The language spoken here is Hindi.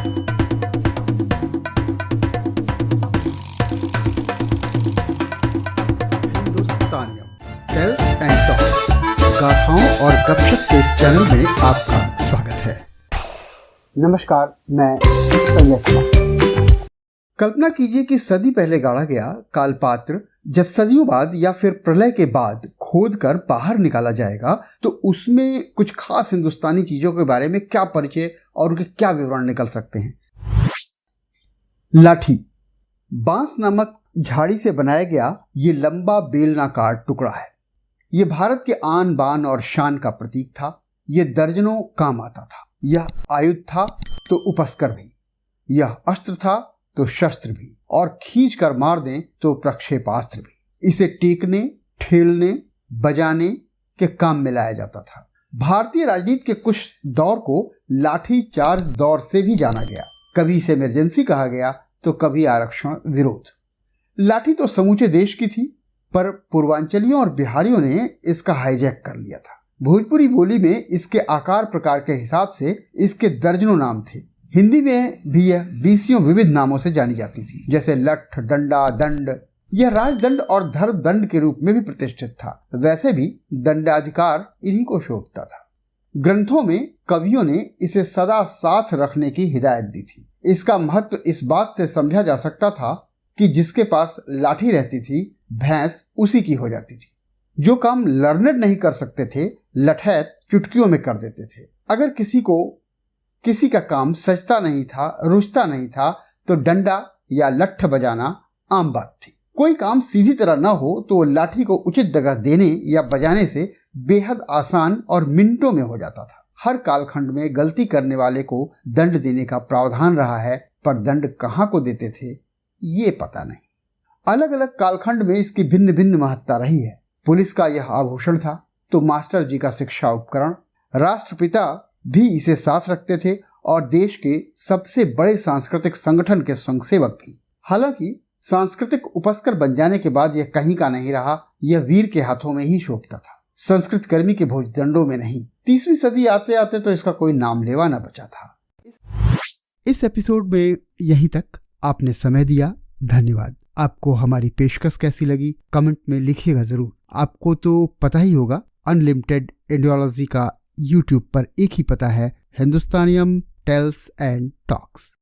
हिंदुस्तानियम टेल्स एंड टॉक्स, गाथाओं और गपशप के इस चैनल में आपका स्वागत है। नमस्कार, मैं संजय कुमार। कल्पना कीजिए कि सदी पहले गाड़ा गया कालपात्र जब सदियों बाद या फिर प्रलय के बाद खोद कर बाहर निकाला जाएगा तो उसमें कुछ खास हिंदुस्तानी चीजों के बारे में क्या परिचय और उनके क्या विवरण निकल सकते हैं। लाठी बांस नामक झाड़ी से बनाया गया ये लंबा बेलनाकार टुकड़ा है। ये भारत के आन बान और शान का प्रतीक था। ये दर्जनों काम आता था। यह आयुध था तो उपस्कर भी, यह अस्त्र था तो शस्त्र भी, और खींच कर मार दें तो प्रक्षेपास्त्र भी। इसे टेकने, ठेलने, बजाने के काम में लाया जाता था। भारतीय राजनीति के कुछ दौर को लाठी चार्ज दौर से भी जाना गया। कभी इसे इमरजेंसी कहा गया तो कभी आरक्षण विरोध। लाठी तो समूचे देश की थी, पर पूर्वांचलियों और बिहारियों ने इसका हाईजैक कर लिया था। भोजपुरी बोली में इसके आकार प्रकार के हिसाब से इसके दर्जनों नाम थे। हिंदी में भी यह 20 विविध नामों से जानी जाती थी, जैसे लठ, डंडा, दंड। यह राजदंड और धर्म दंड के रूप में भी प्रतिष्ठित था। वैसे भी दंडाधिकार इन्हीं को शोभता था। ग्रंथों में कवियों ने इसे सदा साथ रखने की हिदायत दी थी। इसका महत्व इस बात से समझा जा सकता था कि जिसके पास लाठी रहती थी, भैंस उसी की हो जाती थी। जो काम लर्नेड नहीं कर सकते थे, लठैत चुटकियों में कर देते थे। अगर किसी का काम सजता नहीं था, रुचता नहीं था, तो डंडा या लठ बजाना आम बात थी। कोई काम सीधी तरह न हो तो लाठी को उचित जगह देने या बजाने से बेहद आसान और मिनटों में हो जाता था। हर कालखंड में गलती करने वाले को दंड देने का प्रावधान रहा है, पर दंड कहाँ को देते थे ये पता नहीं। अलग अलग कालखंड में इसकी भिन्न भिन्न महत्ता रही है। पुलिस का यह आभूषण था तो मास्टर जी का शिक्षा उपकरण। राष्ट्रपिता भी इसे साथ रखते थे और देश के सबसे बड़े सांस्कृतिक संगठन के स्वयंसेवक भी। हालांकि सांस्कृतिक उपस्कर बन जाने के बाद यह कहीं का नहीं रहा। यह वीर के हाथों में ही शोभता था, संस्कृत कर्मी के भोजदंडों में नहीं। 30वीं सदी आते आते तो इसका कोई नाम लेवा न बचा था। इस एपिसोड में यहीं तक। आपने समय दिया, धन्यवाद। आपको हमारी पेशकश कैसी लगी कमेंट में लिखिएगा जरूर। आपको तो पता ही होगा, अनलिमिटेड इंडियोलॉजी का यूट्यूब पर एक ही पता है, हिंदुस्तानियम टेल्स एंड टॉक्स।